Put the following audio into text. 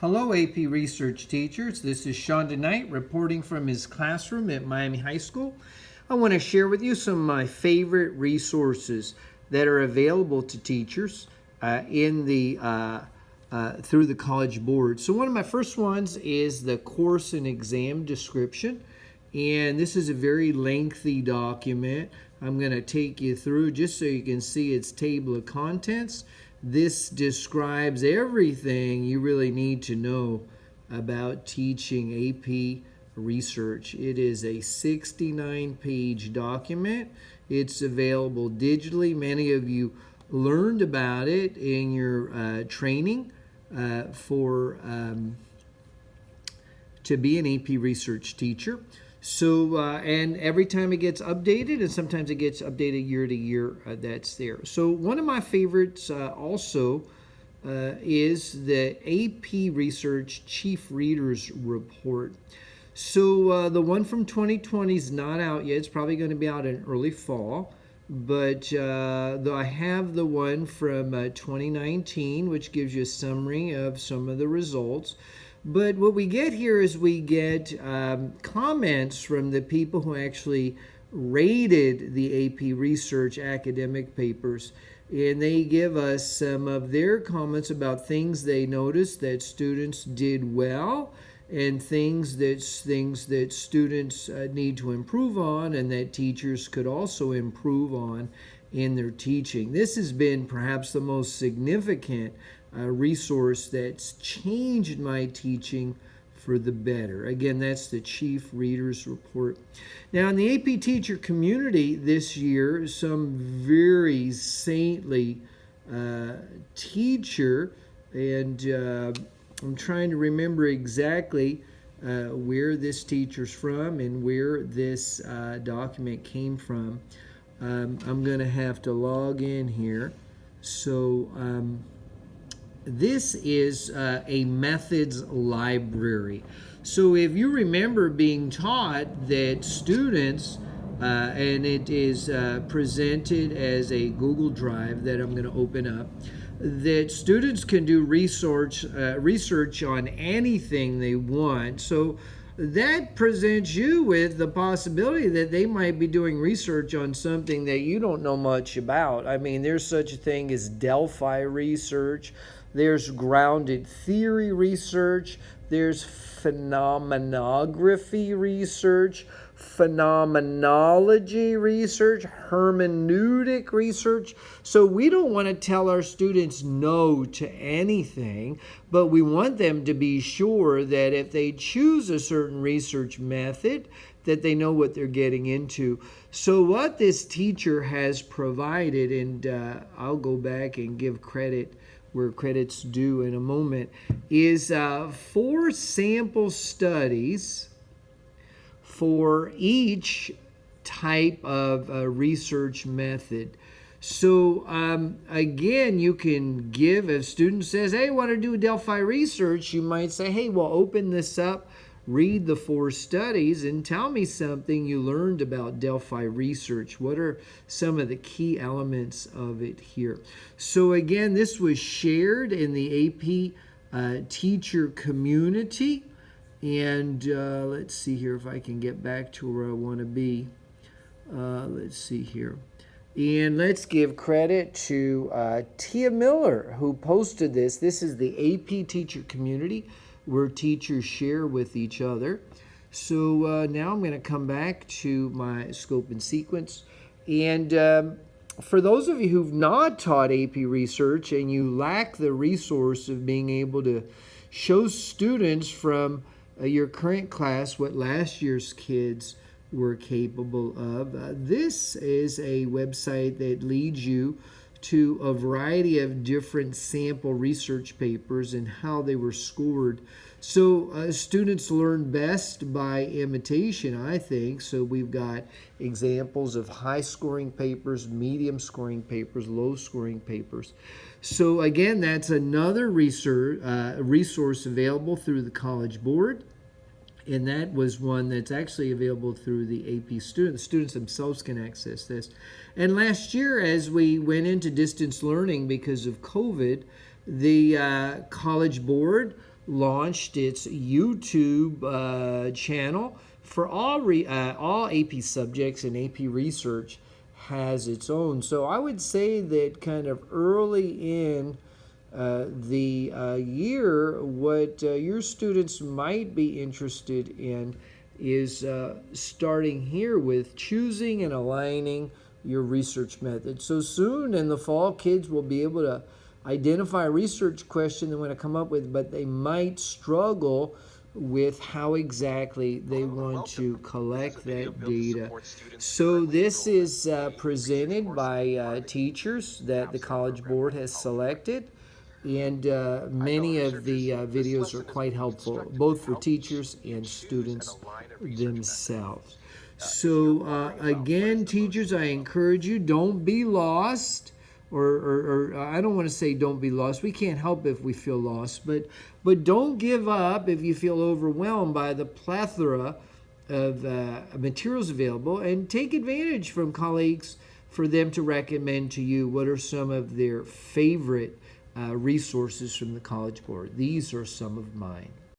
Hello, AP Research teachers. This is Sean DeKnight reporting from his classroom at Miami High School. I want to share with you some of my favorite resources that are available to teachers through the College Board. So one of my first ones is the course and exam description. And this is a very lengthy document. I'm going to take you through just so you can see its table of contents. This describes everything you really need to know about teaching AP research. It is a 69-page document. It's available digitally. Many of you learned about it in your training to be an AP research teacher. So, and every time it gets updated, and sometimes it gets updated year to year, that's there. So one of my favorites also is the AP Research Chief Readers Report. So the one from 2020 is not out yet. It's probably going to be out in early fall. But I have the one from 2019, which gives you a summary of some of the results. But what we get here is we get comments from the people who actually rated the AP Research academic papers. And they give us some of their comments about things they noticed that students did well and things that students need to improve on and that teachers could also improve on in their teaching. This has been perhaps the most significant resource that's changed my teaching for the better. Again, that's the Chief Readers Report. Now, in the AP teacher community this year, some very saintly teacher, and I'm trying to remember exactly where this teacher's from and where this document came from. I'm going to have to log in here. So this is a methods library. So if you remember being taught that students, and it is presented as a Google Drive that I'm going to open up, that students can do research on anything they want. So that presents you with the possibility that they might be doing research on something that you don't know much about. I mean, there's such a thing as Delphi research. There's grounded theory research. There's phenomenography research, phenomenology research, hermeneutic research. So we don't want to tell our students no to anything, but we want them to be sure that if they choose a certain research method, that they know what they're getting into. So what this teacher has provided, and I'll go back and give credit where credit's due in a moment, is 4 sample studies for each type of research method. So again, you can give, if a student says, hey, I want to do Delphi research, you might say, hey, well, open this up, read the 4 studies, and tell me something you learned about Delphi research. What are some of the key elements of it here? So again, this was shared in the AP teacher community. And let's see here if I can get back to where I want to be. Let's see here. And let's give credit to Tia Miller, who posted this. This is the AP teacher community where teachers share with each other. So now I'm going to come back to my scope and sequence. And for those of you who've not taught AP research and you lack the resource of being able to show students from your current class what last year's kids were capable of, this is a website that leads you to a variety of different sample research papers and how they were scored. So students learn best by imitation, I think. So we've got examples of high-scoring papers, medium-scoring papers, low-scoring papers. So again, that's another resource available through the College Board. And that was one that's actually available through the AP students. Students themselves can access this. And last year, as we went into distance learning because of COVID, the College Board launched its YouTube channel for all AP subjects, and AP Research has its own. So I would say that kind of early in the year, what your students might be interested in is starting here with choosing and aligning your research method. So soon in the fall, kids will be able to identify a research question they want to come up with, but they might struggle with how exactly they want to collect that data. So this is presented by teachers that the College Board has selected. And many of the videos are quite helpful, both for teachers and students themselves. So again, teachers, I encourage you, don't be lost. Or I don't want to say don't be lost. We can't help if we feel lost, but don't give up if you feel overwhelmed by the plethora of materials available, and take advantage from colleagues for them to recommend to you what are some of their favorite resources from the College Board. These are some of mine.